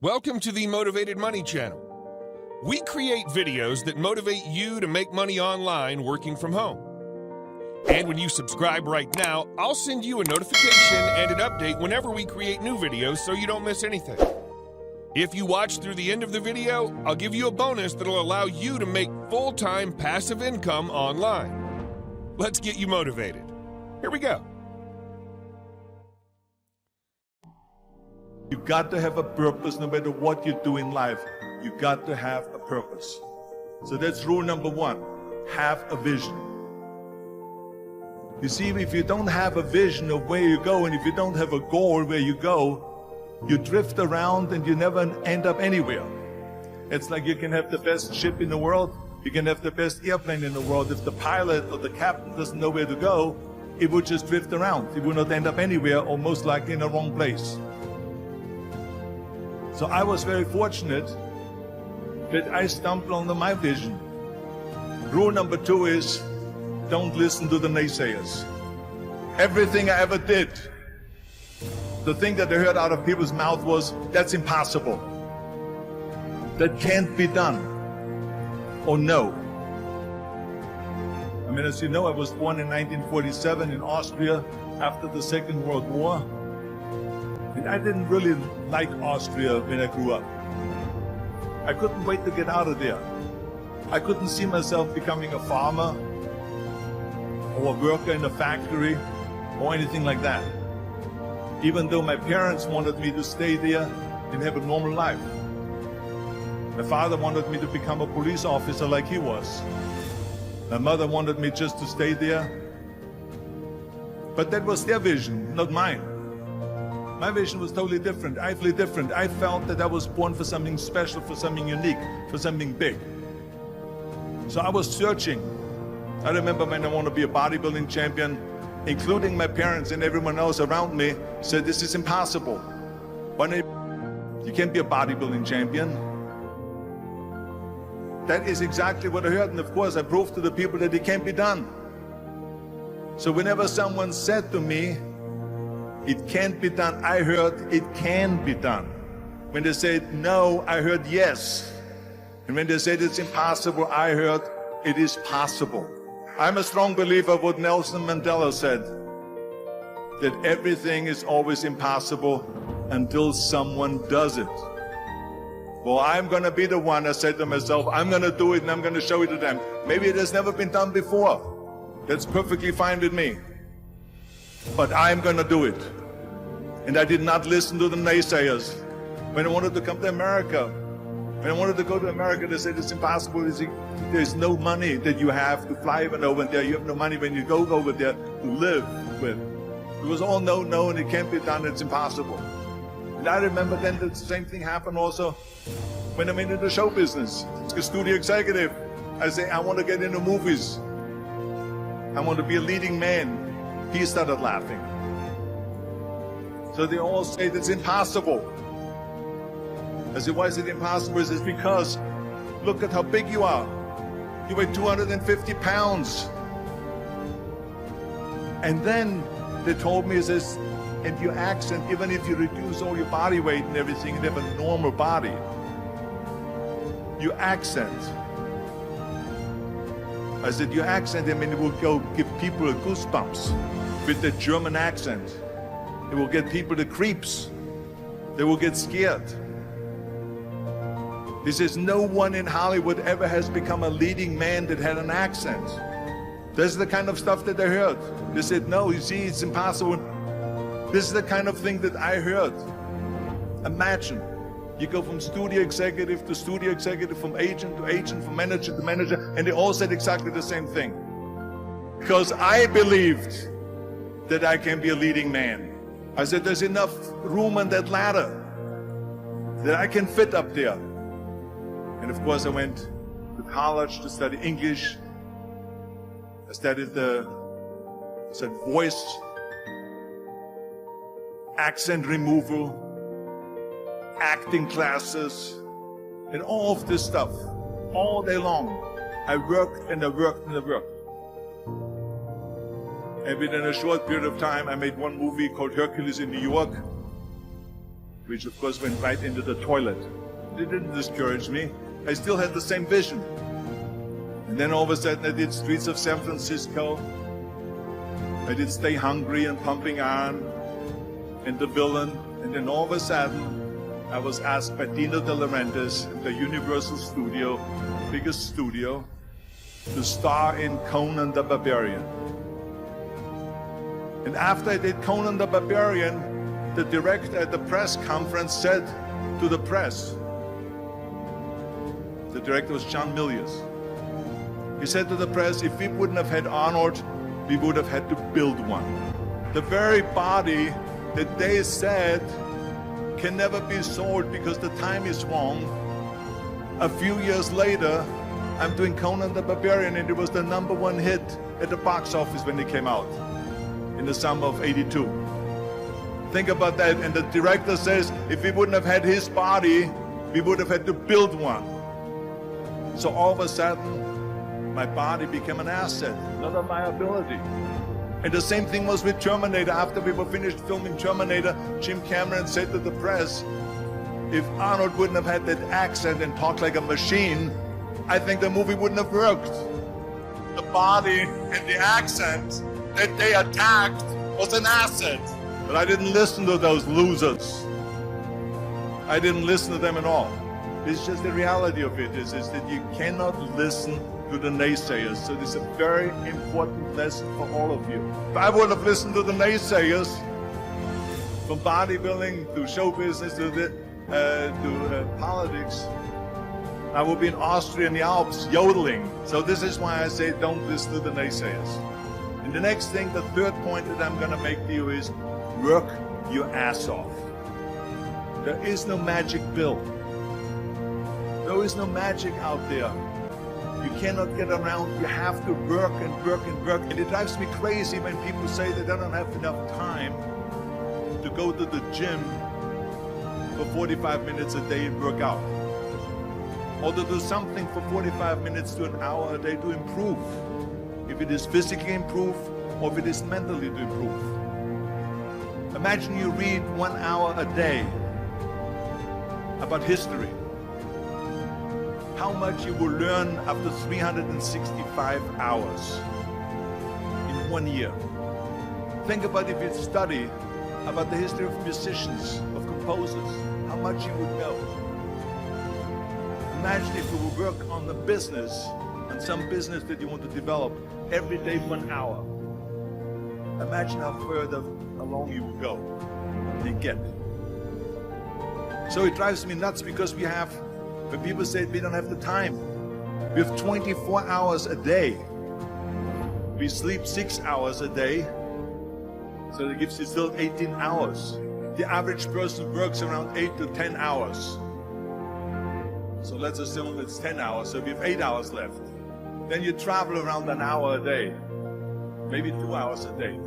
Welcome to the Motivated Money channel. We create videos that motivate you to make money online working from home. And when you subscribe right now, I'll send you a notification and an update whenever we create new videos so you don't miss anything. If you watch through the end of the video, I'll give you a bonus that'll allow you to make full-time passive income online. Let's get you motivated. Here we go. You got to have a purpose no matter what you do in life. You got to have a purpose. So that's rule number one. Have a vision. You see, if you don't have a vision of where you go, and if you don't have a goal where you go, you drift around and you never end up anywhere. It's like you can have the best ship in the world, you can have the best airplane in the world. If the pilot or the captain doesn't know where to go, it would just drift around. It would not end up anywhere, or most likely in the wrong place. So I was very fortunate that I stumbled onto my vision. Rule number two is, don't listen to the naysayers. Everything I ever did, the thing that I heard out of people's mouth was, that's impossible. That can't be done. Or no. I mean, as you know, I was born in 1947 in Austria after the Second World War. And I didn't really like Austria when I grew up. I couldn't wait to get out of there. I couldn't see myself becoming a farmer or a worker in a factory or anything like that. Even though my parents wanted me to stay there and have a normal life. My father wanted me to become a police officer like he was. My mother wanted me just to stay there. But that was their vision, not mine. My vision was totally different, utterly different. I felt that I was born for something special, for something unique, for something big. So I was searching. I remember when I wanted to be a bodybuilding champion, including my parents and everyone else around me, said, this is impossible. You can't be a bodybuilding champion. That is exactly what I heard, and of course I proved to the people that it can't be done. So whenever someone said to me, it can't be done, I heard it can be done. When they said no, I heard yes. And when they said it's impossible, I heard it is possible. I'm a strong believer of what Nelson Mandela said, that everything is always impossible until someone does it. Well, I'm going to be the one, I said to myself, I'm going to do it and I'm going to show it to them. Maybe it has never been done before. That's perfectly fine with me. But I'm going to do it. And I did not listen to the naysayers. When I wanted to come to America, when I wanted to go to America, they said it's impossible. There's no money that you have to fly even over there. You have no money when you go over there to live with. It was all no, and it can't be done, it's impossible. And I remember then the same thing happened also when I'm into the show business. It's a studio executive. I say, I want to get into movies. I want to be a leading man. He started laughing. So they all say it's impossible. I said, why is it impossible? He says, because look at how big you are. You weigh 250 pounds. And then they told me, he says, and your accent, even if you reduce all your body weight and everything and have a normal body, your accent. I said, your accent, I mean, it will go give people a goosebumps. With the German accent, it will get people the creeps. They will get scared. He says, no one in Hollywood ever has become a leading man that had an accent. This is the kind of stuff that I heard. They said, no, you see, it's impossible. This is the kind of thing that I heard. Imagine, you go from studio executive to studio executive, from agent to agent, from manager to manager, and they all said exactly the same thing. Because I believed that I can be a leading man. I said, there's enough room on that ladder that I can fit up there. And of course I went to college to study English. I studied voice, accent removal, acting classes, and all of this stuff, all day long. I worked and I worked and I worked. And within a short period of time, I made one movie called Hercules in New York. which of course went right into the toilet. It didn't discourage me. I still had the same vision. And then all of a sudden I did Streets of San Francisco. I did Stay Hungry and Pumping Iron and The Villain. And then all of a sudden I was asked by Dino De Laurentiis at the Universal Studio, biggest studio, to star in Conan the Barbarian. And after I did Conan the Barbarian, the director at the press conference said to the press, the director was John Milius, he said to the press, if we wouldn't have had Arnold, we would have had to build one. The very body that they said can never be sold because the time is wrong. A few years later, I'm doing Conan the Barbarian, and it was the #1 hit at the box office when it came out in the summer of '82. Think about that. And the director says, if we wouldn't have had his body, we would have had to build one. So all of a sudden, my body became an asset, not a liability. And the same thing was with Terminator. After we were finished filming Terminator, Jim Cameron said to the press, if Arnold wouldn't have had that accent and talked like a machine, I think the movie wouldn't have worked. The body and the accent that they attacked was an asset. But I didn't listen to those losers. I didn't listen to them at all. It's just the reality of it is that you cannot listen to the naysayers. So this is a very important lesson for all of you. If I would have listened to the naysayers, from bodybuilding to show business to politics, I would be in Austria in the Alps yodeling. So this is why I say don't listen to the naysayers. And the next thing, the third point that I'm going to make to you is work your ass off. There is no magic pill. There is no magic out there. You cannot get around. You have to work and work and work. And it drives me crazy when people say that they don't have enough time to go to the gym for 45 minutes a day and work out. Or to do something for 45 minutes to an hour a day to improve. If it is physically improve or if it is mentally to improve. Imagine you read 1 hour a day about history. How much you will learn after 365 hours in 1 year. Think about if you study about the history of musicians, of composers, how much you would know. Imagine if you would work on the business, on some business that you want to develop every day for an hour. Imagine how further along you will go and get. So it drives me nuts because when people say we don't have the time, we have 24 hours a day. We sleep 6 hours a day, so that gives you still 18 hours. The average person works around 8 to 10 hours. So let's assume it's 10 hours, so we have 8 hours left. Then you travel around an hour a day, maybe 2 hours a day.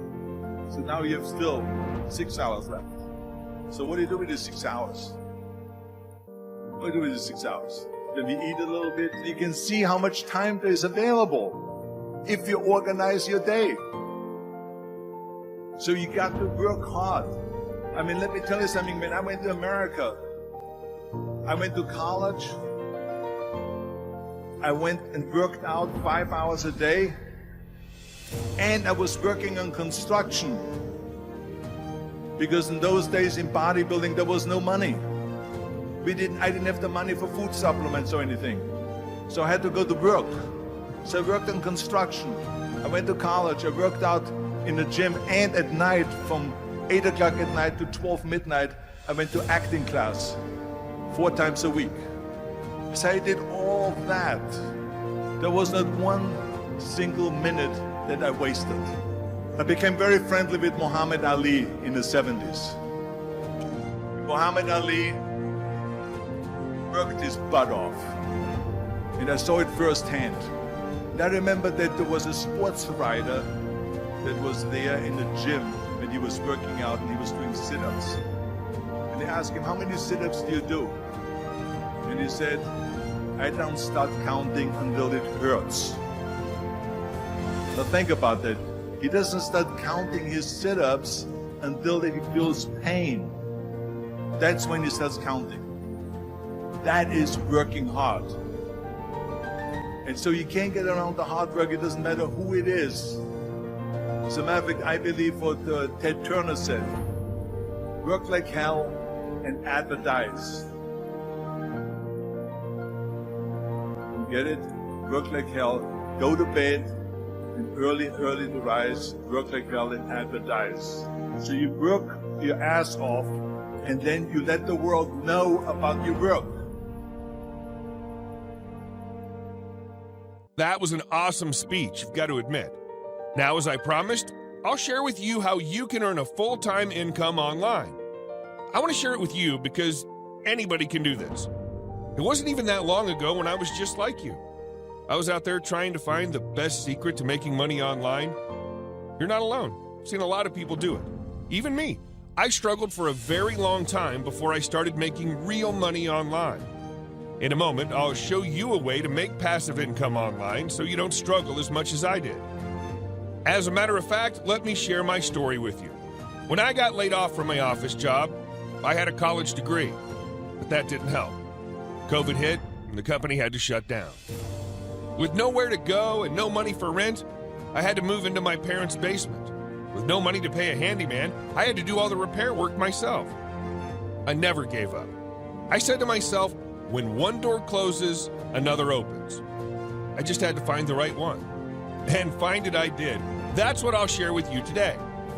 So now you have still 6 hours left. So what do you do with the 6 hours? What do you do with the 6 hours? Then we eat a little bit. You can see how much time there is available if you organize your day. So you got to work hard. I mean, let me tell you something. When I went to America, I went to college. I went and worked out 5 hours a day. And I was working on construction. Because in those days in bodybuilding, there was no money. I didn't have the money for food supplements or anything. So I had to go to work. So I worked on construction. I went to college. I worked out in the gym, and at night from 8 o'clock at night to 12 midnight, I went to acting class 4 times a week. So I did all that. There was not one single minute that I wasted. I became very friendly with Muhammad Ali in the 70s. Muhammad Ali worked his butt off, and I saw it firsthand. And I remember that there was a sports writer that was there in the gym when he was working out and he was doing sit-ups. And they asked him, how many sit-ups do you do? And he said, I don't start counting until it hurts. Now think about that. He doesn't start counting his sit-ups until he feels pain. That's when it starts counting. That is working hard. And so you can't get around the hard work. It doesn't matter who it is. As a matter of fact, I believe what Ted Turner said, work like hell and advertise. You get it? Work like hell, go to bed, and early to rise, work like hell and advertise. So you work your ass off, and then you let the world know about your work. That was an awesome speech, you've got to admit. Now, as I promised, I'll share with you how you can earn a full-time income online. I want to share it with you because anybody can do this. It wasn't even that long ago when I was just like you. I was out there trying to find the best secret to making money online. You're not alone. I've seen a lot of people do it. Even me. I struggled for a very long time before I started making real money online. In a moment, I'll show you a way to make passive income online so you don't struggle as much as I did. As a matter of fact, let me share my story with you. When I got laid off from my office job, I had a college degree, but that didn't help. COVID hit, and the company had to shut down. With nowhere to go and no money for rent, I had to move into my parents' basement. With no money to pay a handyman, I had to do all the repair work myself. I never gave up. I said to myself, when one door closes, another opens. I just had to find the right one. And find it I did. That's what I'll share with you today.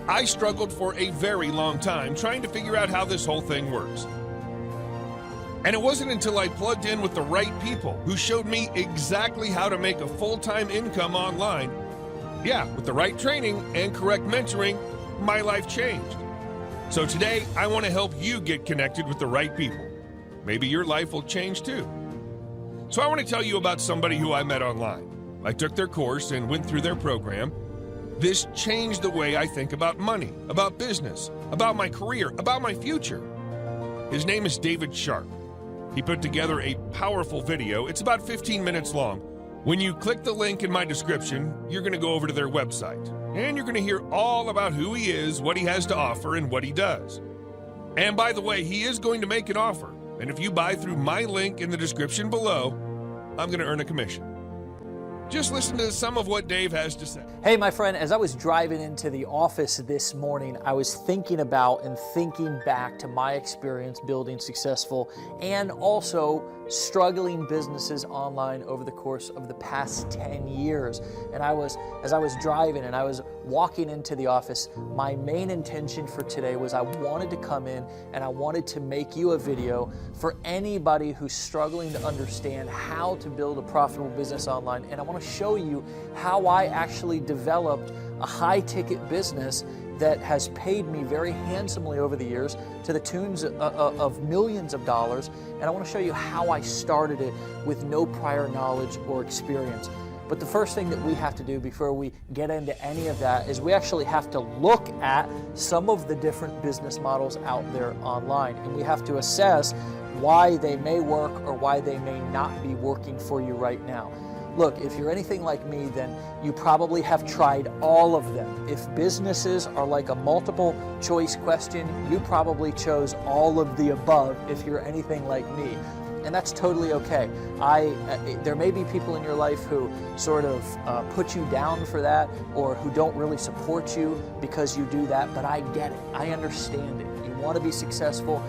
I struggled for a very long time trying to figure out how this whole thing works. And it wasn't until I plugged in with the right people who showed me exactly how to make a full-time income online. Yeah, with the right training and correct mentoring, my life changed. So today, I want to help you get connected with the right people. Maybe your life will change too. So I want to tell you about somebody who I met online. I took their course and went through their program. This changed the way I think about money, about business, about my career, about my future. His name is David Sharp. He put together a powerful video. It's about 15 minutes long. When you click the link in my description, you're going to go over to their website, and you're going to hear all about who he is, what he has to offer, and what he does. And by the way, he is going to make an offer. And if you buy through my link in the description below, I'm going to earn a commission. Just listen to some of what Dave has to say. Hey, my friend, as I was driving into the office this morning, I was thinking about and thinking back to my experience building successful and also struggling businesses online over the course of the past 10 years. And as I was driving and I was walking into the office, my main intention for today was I wanted to come in and I wanted to make you a video for anybody who's struggling to understand how to build a profitable business online. And I want to show you how I actually developed a high-ticket business that has paid me very handsomely over the years to the tunes of millions of dollars. And I want to show you how I started it with no prior knowledge or experience. But the first thing that we have to do before we get into any of that is we actually have to look at some of the different business models out there online. And we have to assess why they may work or why they may not be working for you right now. Look, if you're anything like me, then you probably have tried all of them. If businesses are like a multiple choice question, you probably chose all of the above if you're anything like me. And that's totally okay. There may be people in your life who sort of put you down for that or who don't really support you because you do that, but I get it. I understand it. You want to be successful.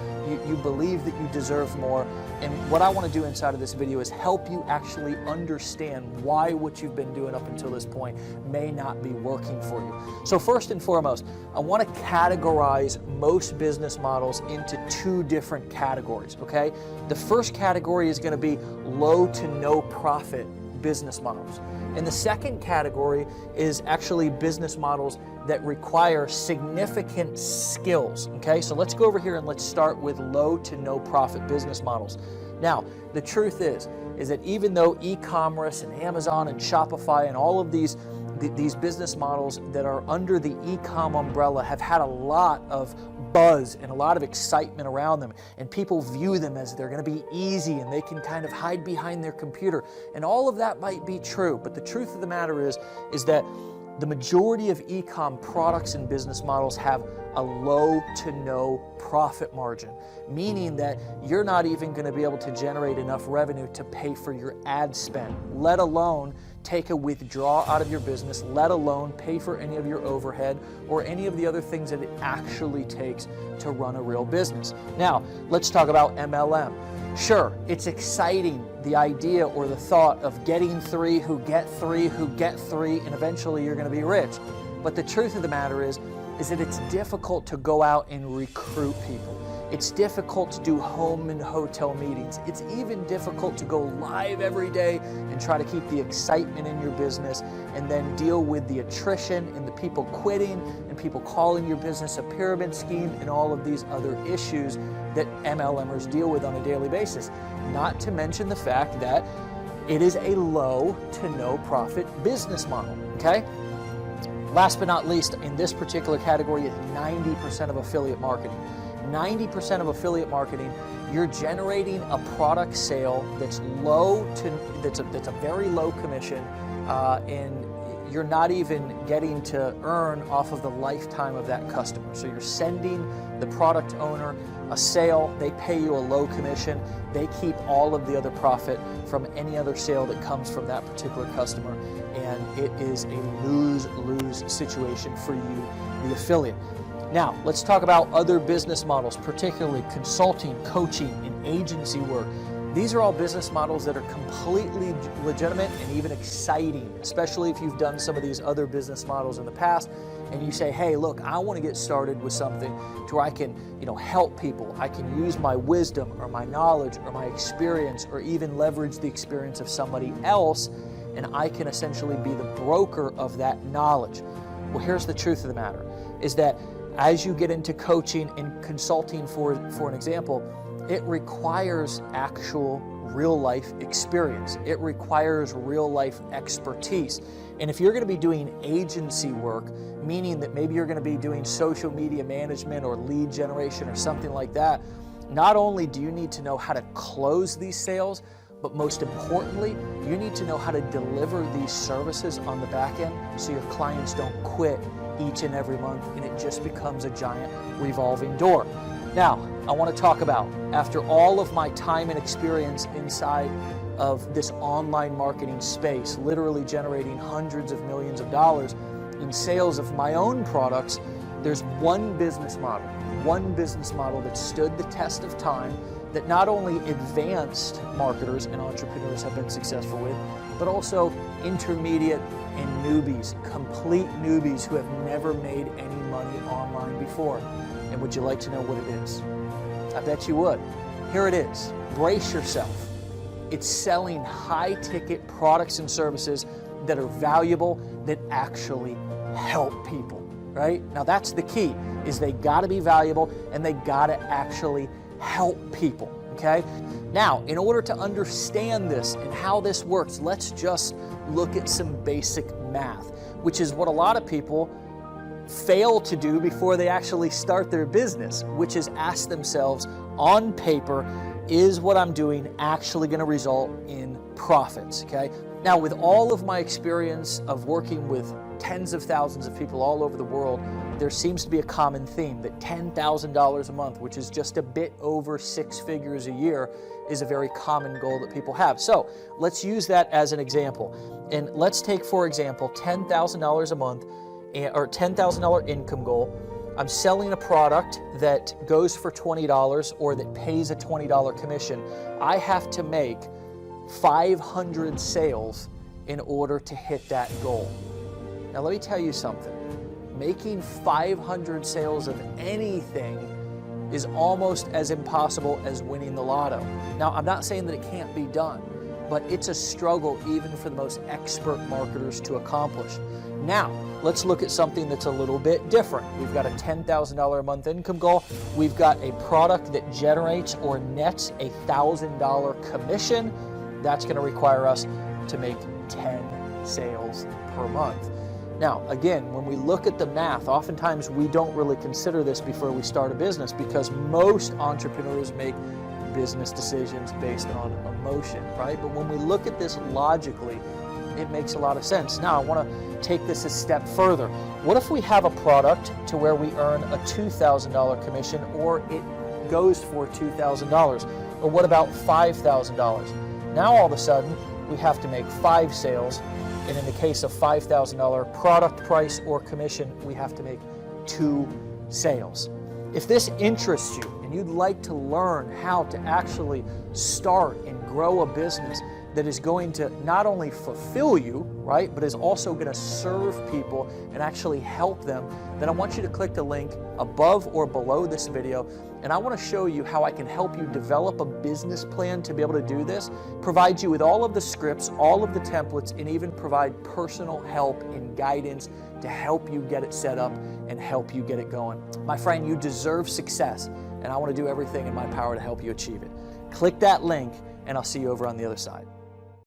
You believe that you deserve more. And what I want to do inside of this video is help you actually understand why what you've been doing up until this point may not be working for you. So first and foremost, I want to categorize most business models into two different categories, okay? The first category is going to be low to no profit business models. And the second category is actually business models that require significant skills, okay? So let's go over here and let's start with low to no profit business models. Now, the truth is that even though e-commerce and Amazon and Shopify and all of these business models that are under the e-com umbrella have had a lot of buzz and a lot of excitement around them, and people view them as they're going to be easy and they can kind of hide behind their computer, and all of that might be true, but the truth of the matter is that The majority of e-com products and business models have a low to no profit margin, meaning that you're not even going to be able to generate enough revenue to pay for your ad spend, let alone take a withdrawal out of your business, let alone pay for any of your overhead or any of the other things that it actually takes to run a real business. Now, let's talk about MLM. Sure, it's exciting, the idea or the thought of getting three who get three who get three, and eventually you're going to be rich. But the truth of the matter is that it's difficult to go out and recruit people. It's difficult to do home and hotel meetings. It's even difficult to go live every day and try to keep the excitement in your business and then deal with the attrition and the people quitting and people calling your business a pyramid scheme and all of these other issues that MLMers deal with on a daily basis. Not to mention the fact that it is a low to no profit business model, okay? Last but not least, in this particular category is 90% of affiliate marketing. 90% of affiliate marketing, you're generating a product sale that's a very low commission, and you're not even getting to earn off of the lifetime of that customer. So you're sending the product owner a sale, they pay you a low commission, they keep all of the other profit from any other sale that comes from that particular customer, and it is a lose-lose situation for you, the affiliate. Now, let's talk about other business models, particularly consulting, coaching, and agency work. These are all business models that are completely legitimate and even exciting, especially if you've done some of these other business models in the past and you say, hey, look, I want to get started with something to where I can, help people. I can use my wisdom or my knowledge or my experience or even leverage the experience of somebody else, and I can essentially be the broker of that knowledge. Well, here's the truth of the matter, is that as you get into coaching and consulting, for an example, it requires actual real-life experience. It requires real-life expertise. And if you're going to be doing agency work, meaning that maybe you're going to be doing social media management or lead generation or something like that, not only do you need to know how to close these sales, but most importantly, you need to know how to deliver these services on the back end so your clients don't quit each and every month and it just becomes a giant revolving door. Now, I want to talk about, after all of my time and experience inside of this online marketing space, literally generating hundreds of millions of dollars in sales of my own products, there's one business model that stood the test of time, that not only advanced marketers and entrepreneurs have been successful with, but also intermediate and newbies, complete newbies who have never made any money online before. And would you like to know what it is? I bet you would. Here it is. Brace yourself. It's selling high-ticket products and services that are valuable, that actually help people, right? Now that's the key, is they gotta be valuable and they gotta actually help people, okay? Now, in order to understand this and how this works, let's just look at some basic math, which is what a lot of people fail to do before they actually start their business, which is ask themselves, on paper, is what I'm doing actually going to result in profits, okay? Now, with all of my experience of working with tens of thousands of people all over the world, there seems to be a common theme that $10,000 a month, which is just a bit over 6 figures a year, is a very common goal that people have. So let's use that as an example. And let's take, for example, $10,000 a month, or $10,000 income goal. I'm selling a product that goes for $20 or that pays a $20 commission. I have to make 500 sales in order to hit that goal. Now let me tell you something. Making 500 sales of anything is almost as impossible as winning the lotto. Now, I'm not saying that it can't be done, but it's a struggle even for the most expert marketers to accomplish. Now, let's look at something that's a little bit different. We've got a $10,000 a month income goal. We've got a product that generates or nets a $1,000 commission. That's going to require us to make 10 sales per month. Now, again, when we look at the math, oftentimes we don't really consider this before we start a business because most entrepreneurs make business decisions based on emotion, right? But when we look at this logically, it makes a lot of sense. Now I want to take this a step further. What if we have a product to where we earn a $2,000 commission, or it goes for $2,000? Or what about $5,000? Now all of a sudden we have to make 5 sales, and in the case of $5,000 product price or commission, we have to make 2 sales. If this interests you and you'd like to learn how to actually start and grow a business that is going to not only fulfill you, right, but is also going to serve people and actually help them, then I want you to click the link above or below this video, and I want to show you how I can help you develop a business plan to be able to do this, provide you with all of the scripts, all of the templates, and even provide personal help and guidance to help you get it set up and help you get it going. My friend, you deserve success, and I want to do everything in my power to help you achieve it. Click that link, and I'll see you over on the other side.